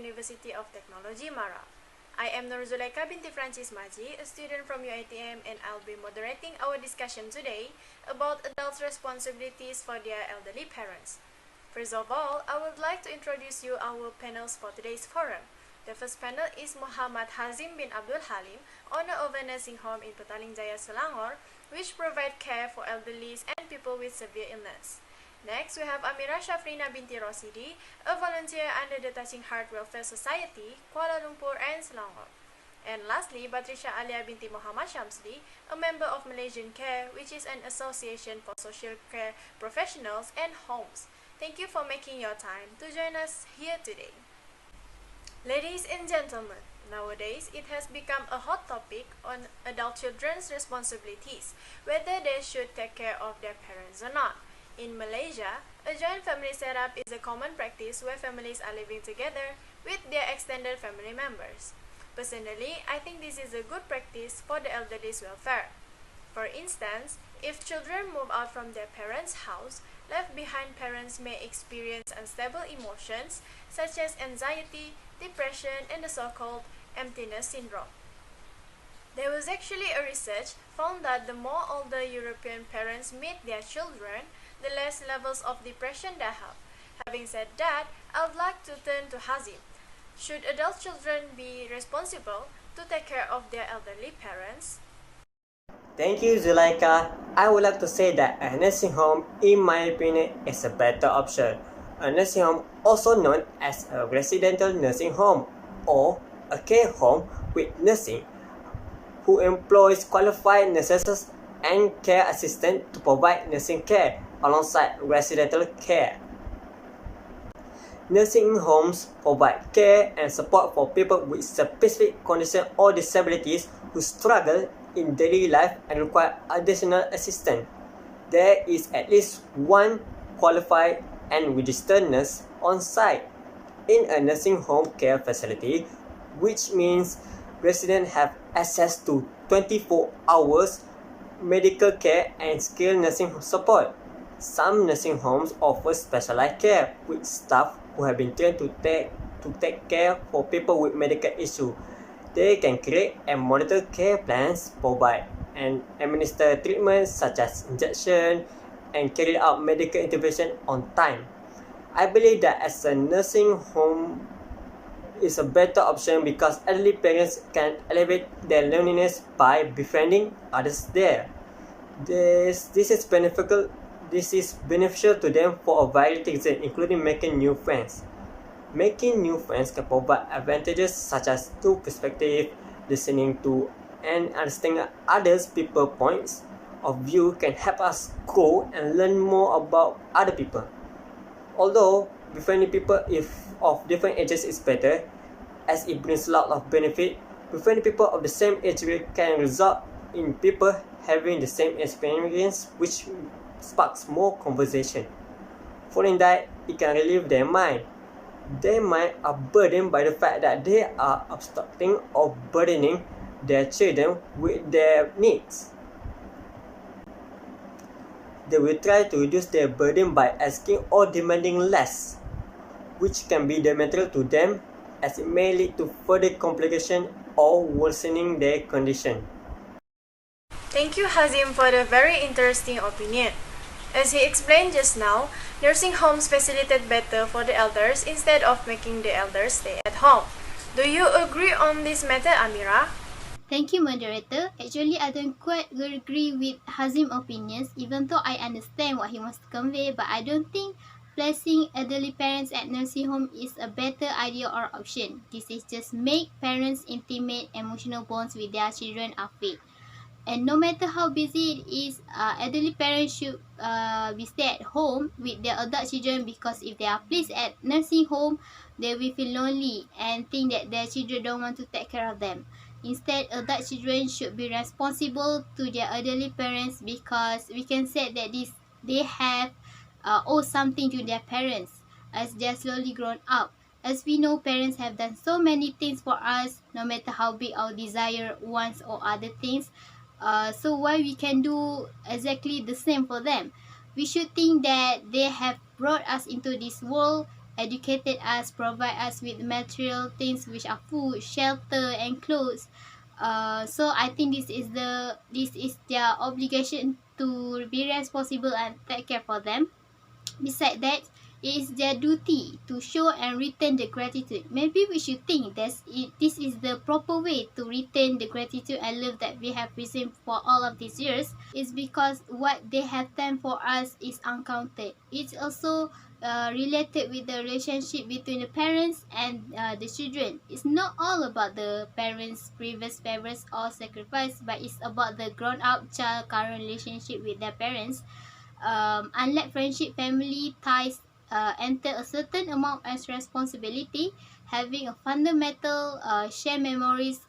University of Technology, Mara. I am Nurzulaika binti Francis Maji, a student from UITM, and I'll be moderating our discussion today about adults' responsibilities for their elderly parents. First of all, I would like to introduce you our panels for today's forum. The first panel is Muhammad Hazim bin Abdul Halim, owner of a nursing home in Petaling Jaya, Selangor, which provide care for elderly and people with severe illness. Next, we have Amira Shafrina binti Rosidi, a volunteer under the Touching Heart Welfare Society, Kuala Lumpur and Selangor. And lastly, Batrisha Alia binti Muhammad Shamsli, a member of Malaysian Care, which is an association for social care professionals and homes. Thank you for making your time to join us here today. Ladies and gentlemen, nowadays it has become a hot topic on adult children's responsibilities, whether they should take care of their parents or not. In Malaysia, a joint family setup is a common practice where families are living together with their extended family members. Personally, I think this is a good practice for the elderly's welfare. For instance, if children move out from their parents' house, left behind parents may experience unstable emotions such as anxiety, depression, and the so-called emptiness syndrome. There was actually a research found that the more older European parents meet their children, the less levels of depression they have. Having said that, I would like to turn to Hazim. Should adult children be responsible to take care of their elderly parents? Thank you, Zulaika. I would like to say that a nursing home, in my opinion, is a better option. A nursing home, also known as a residential nursing home or a care home with nursing, who employs qualified nurses and care assistants to provide nursing care alongside residential care. Nursing homes provide care and support for people with specific conditions or disabilities who struggle in daily life and require additional assistance. There is at least one qualified and registered nurse on site in a nursing home care facility, which means residents have access to 24 hours medical care and skilled nursing support. Some nursing homes offer specialized care with staff who have been trained to take care for people with medical issues. They can create and monitor care plans, provide and administer treatments such as injection, and carry out medical intervention on time. I believe that as a nursing home is a better option because elderly parents can elevate their loneliness by befriending others there. This is beneficial to them for a variety of reasons, including making new friends. Making new friends can provide advantages such as new perspective, listening to and understanding others' people's points of view can help us grow and learn more about other people. Although befriending people of different ages is better, as it brings a lot of benefit, befriending people of the same age can result in people having the same experience, which sparks more conversation. Following that, it can relieve their mind. Their mind are burdened by the fact that they are obstructing or burdening their children with their needs. They will try to reduce their burden by asking or demanding less, which can be detrimental to them as it may lead to further complication or worsening their condition. Thank you, Hazim, for the very interesting opinion. As he explained just now, nursing homes facilitate better for the elders instead of making the elders stay at home. Do you agree on this method, Amira? Thank you, moderator. Actually, I don't quite agree with Hazim's opinions, even though I understand what he wants to convey, but I don't think placing elderly parents at nursing home is a better idea or option. This is just make parents intimate emotional bonds with their children are fake. And no matter how busy it is, elderly parents should be stay at home with their adult children, because if they are placed at nursing home, they will feel lonely and think that their children don't want to take care of them. Instead, adult children should be responsible to their elderly parents, because we can say that they have owe something to their parents as they are slowly grown up. As we know, parents have done so many things for us, no matter how big our desire, wants, or other things. So why we can do exactly the same for them? We should think that they have brought us into this world educated us, provide us with material things which are food, shelter, and clothes. So I think this is their obligation to be responsible and take care for them. Besides that, it is their duty to show and return the gratitude. Maybe we should think this is the proper way to return the gratitude and love that we have received for all of these years. Is because what they have done for us is uncounted. It's also related with the relationship between the parents and the children. It's not all about the parents' previous favors or sacrifice, but it's about the grown-up child current relationship with their parents. Unlike friendship, family ties enter a certain amount as responsibility, having a fundamental share memories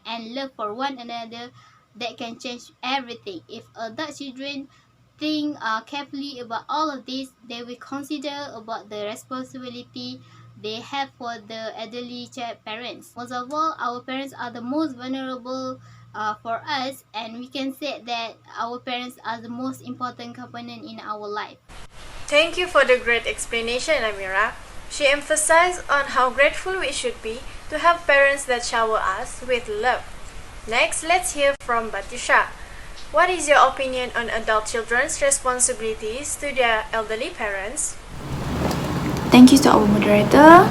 and love for one another that can change everything. If adult children think carefully about all of this, they will consider about the responsibility they have for the elderly child parents. Most of all, our parents are the most vulnerable for us, and we can say that our parents are the most important component in our life. Thank you for the great explanation, Amira. She emphasized on how grateful we should be to have parents that shower us with love. Next, let's hear from Batisha. What is your opinion on adult children's responsibilities to their elderly parents? Thank you to our moderator.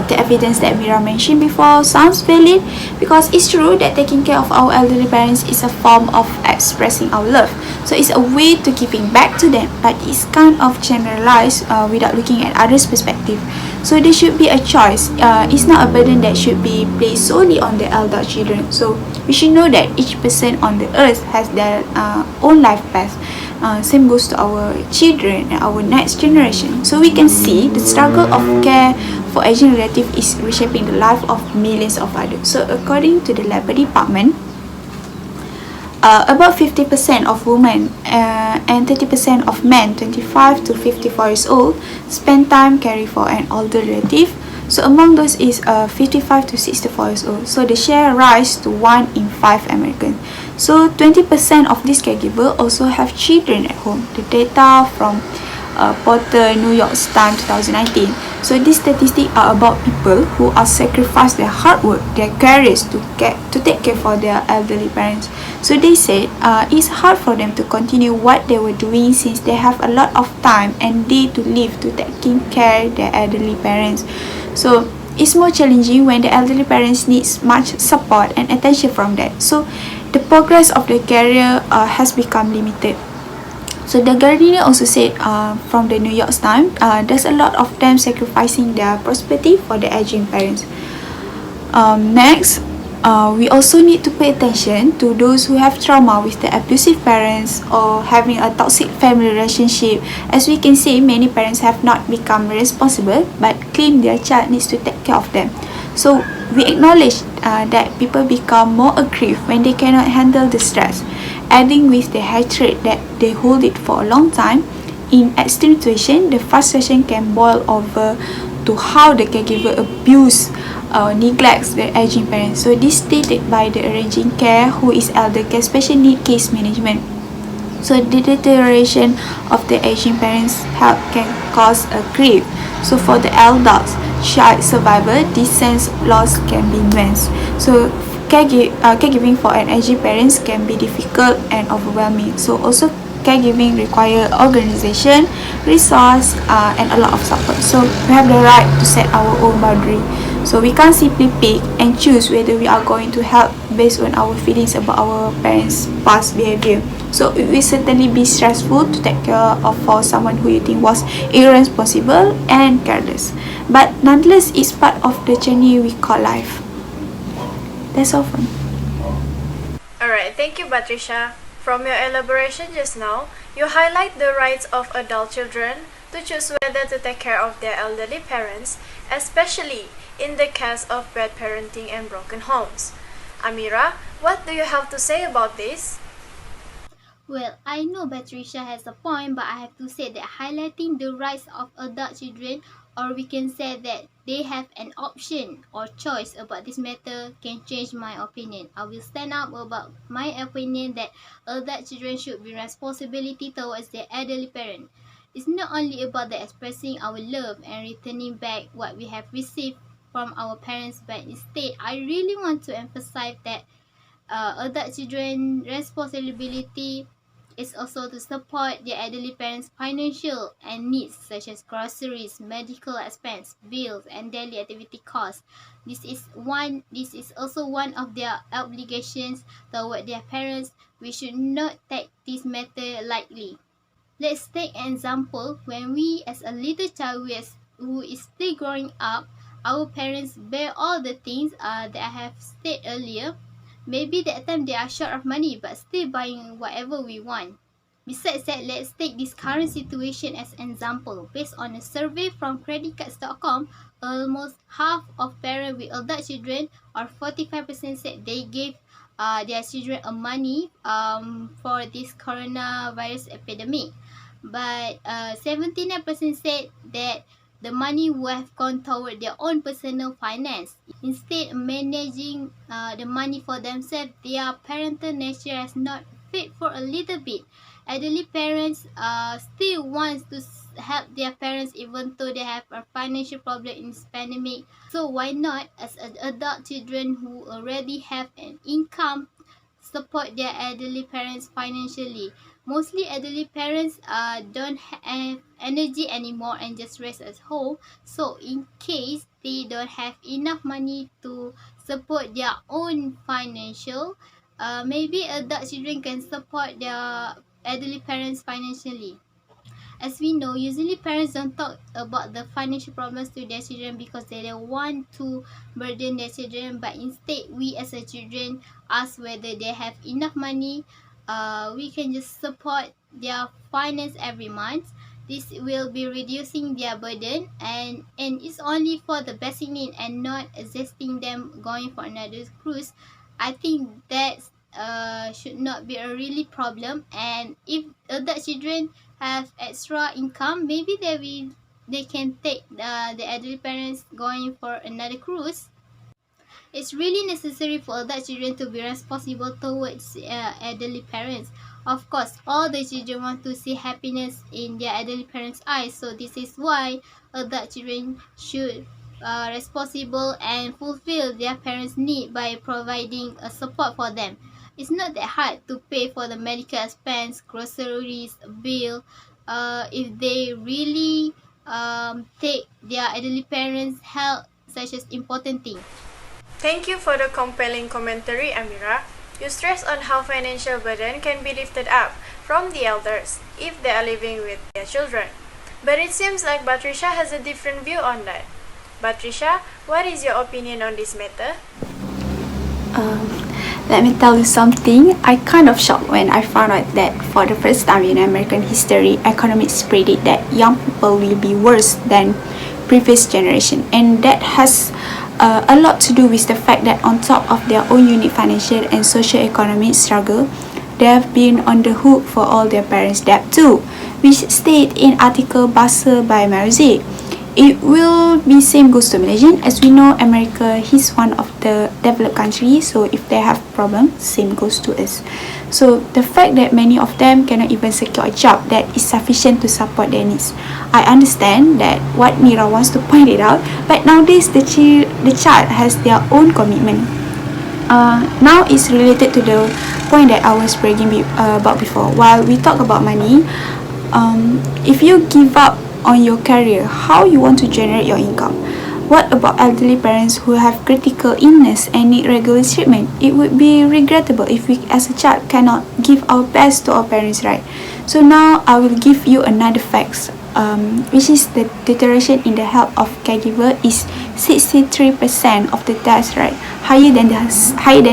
The evidence that Mira mentioned before sounds valid because it's true that taking care of our elderly parents is a form of expressing our love. So it's a way to giving back to them, but it's kind of generalized without looking at others' perspective. So there should be a choice. It's not a burden that should be placed solely on the elder children. So we should know that each person on the earth has their own life path. Same goes to our children and our next generation. So we can see the struggle of care for aging relative is reshaping the life of millions of others. So according to the Labour Department, about 50% of women and 30% of men 25 to 54 years old spend time caring for an older relative. So among those is 55 to 64 years old. So the share rise to 1 in 5 Americans. So 20% of these caregivers also have children at home. The data from Porter New York Times 2019. So these statistics are about people who are sacrificed their hard work, their careers to take care for their elderly parents. So they said it's hard for them to continue what they were doing since they have a lot of time and day to live to taking care their elderly parents. So it's more challenging when the elderly parents needs much support and attention from that. So the progress of the career has become limited. So the Guardian also said from the New York Times, there's a lot of them sacrificing their prosperity for the aging parents. Next, we also need to pay attention to those who have trauma with the abusive parents or having a toxic family relationship. As we can see, many parents have not become responsible but claim their child needs to take care of them. So we acknowledge that people become more aggrieved when they cannot handle the stress, adding with the hatred that they hold it for a long time. In extreme situation, the frustration can boil over to how the caregiver abuse neglects the aging parents. So this stated by the arranging care who is elder care special need case management. So the deterioration of the aging parents' health can cause a grief. So for the adults, child survivor, this sense loss can be immense. So caregiving for an aging parents can be difficult and overwhelming. So also caregiving require organization, resource, and a lot of support. So we have the right to set our own boundary. So we can't simply pick and choose whether we are going to help based on our feelings about our parents' past behavior. So it will certainly be stressful to take care of for someone who you think was irresponsible and careless. But nonetheless, it's part of the journey we call life. That's all from me. Alright, thank you, Patricia. From your elaboration just now, you highlight the rights of adult children to choose whether to take care of their elderly parents, especially in the case of bad parenting and broken homes. Amira, what do you have to say about this? Well, I know Patricia has a point, but I have to say that highlighting the rights of adult children, or we can say that they have an option or choice about this matter, can change my opinion. I will stand up about my opinion that adult children should be responsibility towards their elderly parent. It's not only about the expressing our love and returning back what we have received from our parents, but instead, I really want to emphasize that adult children responsibility is also to support their elderly parents' financial and needs such as groceries, medical expense, bills, and daily activity costs. This is also one of their obligations toward their parents. We should not take this matter lightly. Let's take an example. When we as a little child who is still growing up, our parents bear all the things that I have stated earlier. Maybe that time they are short of money but still buying whatever we want. Besides that, let's take this current situation as an example. Based on a survey from creditcards.com, almost half of parents with adult children, or 45%, said they gave their children a money for this coronavirus epidemic. But 79% said that the money would have gone toward their own personal finance. Instead of managing the money for themselves, their parental nature has not fit for a little bit. Elderly parents still want to help their parents even though they have a financial problem in this pandemic. So why not, as adult children who already have an income, support their elderly parents financially? Mostly elderly parents don't have energy anymore and just rest at home. So in case they don't have enough money to support their own financial, maybe adult children can support their elderly parents financially. As we know, usually parents don't talk about the financial problems to their children because they don't want to burden their children, but instead we as a children ask whether they have enough money. We can just support their finance every month. This will be reducing their burden, and it's only for the basic need and not assisting them going for another cruise. I think that should not be a really problem. And if adult children have extra income, maybe they can take the elderly parents going for another cruise. It's really necessary for adult children to be responsible towards elderly parents. Of course, all the children want to see happiness in their elderly parents' eyes, so this is why adult children should responsible and fulfill their parents' need by providing a support for them. It's not that hard to pay for the medical expense, groceries, bill, if they really take their elderly parents' health such as important thing. Thank you for the compelling commentary, Amira. You stress on how financial burden can be lifted up from the elders if they are living with their children. But it seems like Batrisha has a different view on that. Batrisha, what is your opinion on this matter? Let me tell you something. I kind of shocked when I found out that for the first time in American history, economists predict that young people will be worse than previous generation, and that has a lot to do with the fact that on top of their own unique financial and socio-economic struggle, they have been on the hook for all their parents' debt too, which stated in article Basel by Maruzi. It will be same goes to Malaysia. As we know, America is one of the developed countries, so if they have problems, same goes to us. So the fact that many of them cannot even secure a job that is sufficient to support their needs. I understand that what Mira wants to point it out, but nowadays the child has their own commitment. Now it's related to the point that I was bragging about before. While we talk about money, if you give up on your career, how you want to generate your income? What about elderly parents who have critical illness and need regular treatment? It would be regrettable if we as a child cannot give our best to our parents, right? So now I will give you another facts, which is the deterioration in the health of caregiver is 63% of the deaths, right? Higher than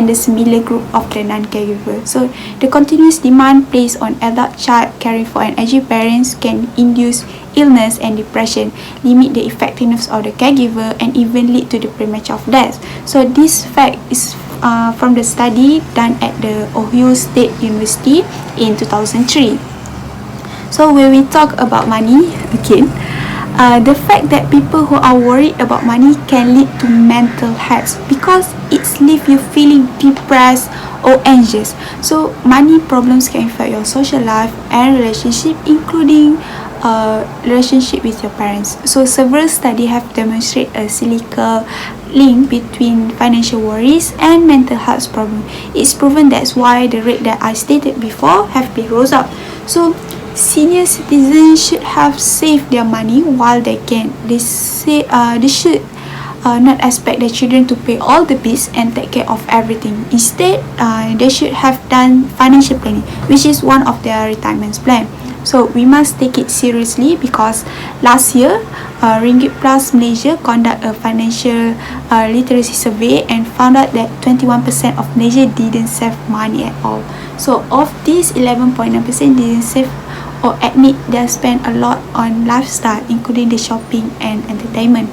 the similar group of the non-caregiver. So the continuous demand placed on adult child caring for an aging parents can induce illness and depression, limit the effectiveness of the caregiver, and even lead to the premature death. So this fact is from the study done at the Ohio State University in 2003. So when we talk about money again, the fact that people who are worried about money can lead to mental health because it's leave you feeling depressed or anxious. So money problems can affect your social life and relationship, including relationship with your parents. So several studies have demonstrated a cyclical link between financial worries and mental health problems. It's proven that's why the rate that I stated before have been rose up. So senior citizens should have saved their money while they can. They should not expect their children to pay all the bills and take care of everything. Instead, they should have done financial planning, which is one of their retirement plan. So we must take it seriously because last year, Ringgit Plus Malaysia conduct a financial literacy survey and found out that 21% of Malaysia didn't save money at all. So of these, 11.9% didn't save or admit they spend a lot on lifestyle, including the shopping and entertainment.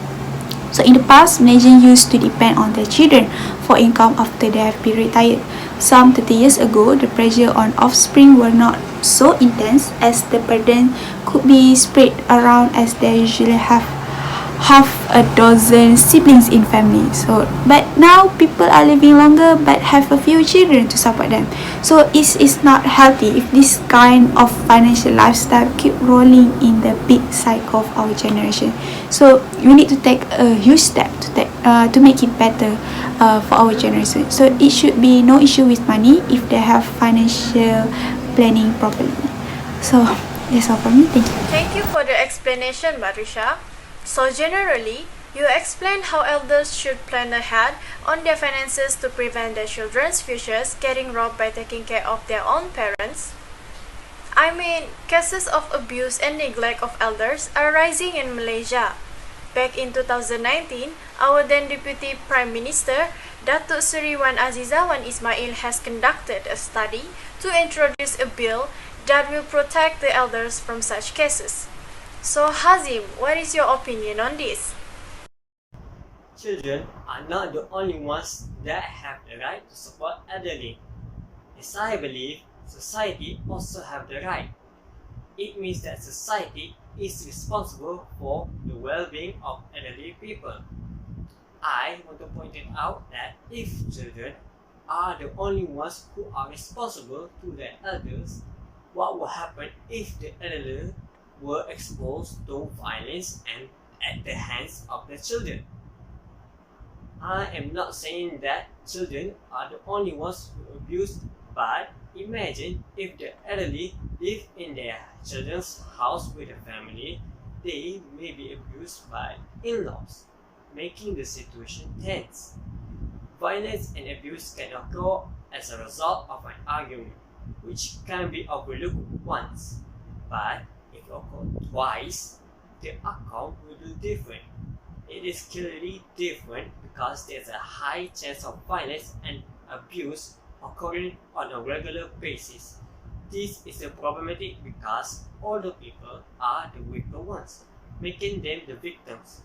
So in the past, Malaysians used to depend on their children for income after they have been retired. Some 30 years ago, the pressure on offspring were not so intense as the burden could be spread around as they usually have half a dozen siblings in family. So but now people are living longer but have a few children to support them. So it's not healthy if this kind of financial lifestyle keep rolling in the big cycle of our generation. So we need to take a huge step to make it better for our generation. So it should be no issue with money if they have financial planning properly. So that's all from me. Thank you. Thank you for the explanation, Barisha. So generally, you explained how elders should plan ahead on their finances to prevent their children's futures getting robbed by taking care of their own parents. I mean, cases of abuse and neglect of elders are rising in Malaysia. Back in 2019, our then Deputy Prime Minister, Datuk Seri Wan Aziza Wan Ismail has conducted a study to introduce a bill that will protect the elders from such cases. So Hazim, what is your opinion on this? Children are not the only ones that have the right to support elderly. As I believe, society also have the right. It means that society is responsible for the well-being of elderly people. I want to point it out that if children are the only ones who are responsible to their elders, what will happen if the elderly were exposed to violence and at the hands of the children? I am not saying that children are the only ones who abuse, but imagine if the elderly live in their children's house with a family, they may be abused by in-laws, making the situation tense. Violence and abuse can occur as a result of an argument, which can be overlooked once, but if it occurs twice, the outcome will be different. It is clearly different because there is a high chance of violence and abuse occurring on a regular basis. This is a problematic because older people are the weaker ones, making them the victims.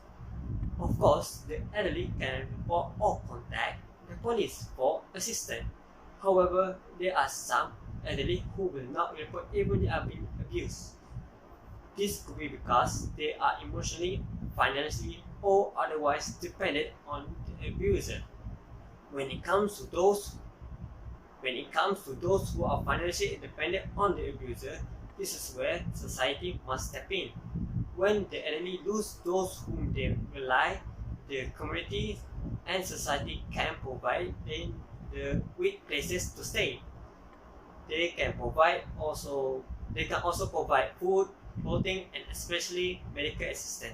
Of course, the elderly can report or contact the police for assistance. However, there are some elderly who will not report even they are being abused. This could be because they are emotionally, financially, or otherwise dependent on the abuser. When it comes to those who are financially dependent on the abuser, this is where society must step in. When the elderly lose those whom they rely, the community and society can provide them with places to stay. They can also provide food, clothing, and especially medical assistance.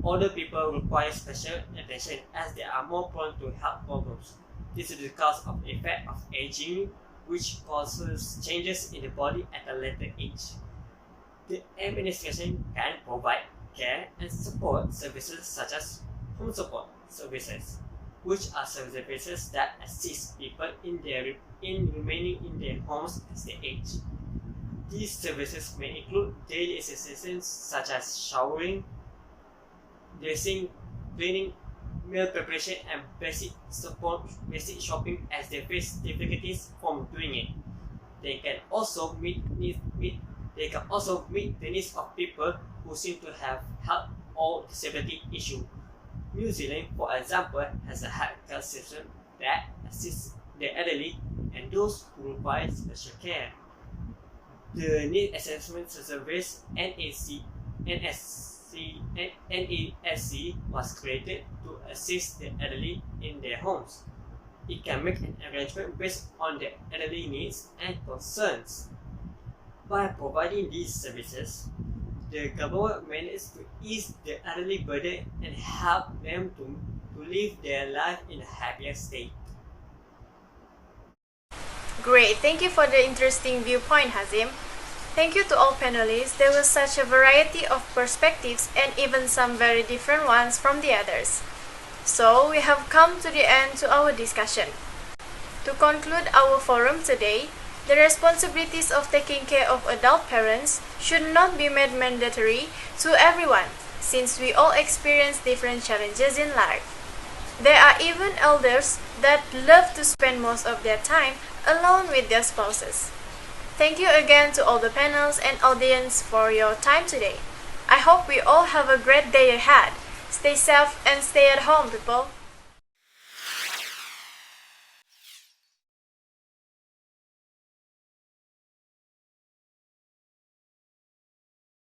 Older people require special attention as they are more prone to health problems. This is because of the effect of aging, which causes changes in the body at a later age. The administration can provide care and support services such as home support services, which are services that assist people in remaining in their homes as they age. These services may include daily assistance such as showering, dressing, cleaning, meal preparation, and basic shopping as they face difficulties from doing it. They can also meet the needs of people who seem to have health or disability issues. New Zealand, for example, has a healthcare system that assists the elderly and those who require special care. The Need Assessment Service NASC was created to assist the elderly in their homes. It can make an arrangement based on the elderly needs and concerns. By providing these services, the government managed to ease the elderly burden and help them to live their life in a happier state. Great, thank you for the interesting viewpoint, Hazim. Thank you to all panelists. There was such a variety of perspectives and even some very different ones from the others. So, we have come to the end to our discussion. To conclude our forum today, the responsibilities of taking care of adult parents should not be made mandatory to everyone, since we all experience different challenges in life. There are even elders that love to spend most of their time alone with their spouses. Thank you again to all the panels and audience for your time today. I hope we all have a great day ahead. Stay safe and stay at home, people.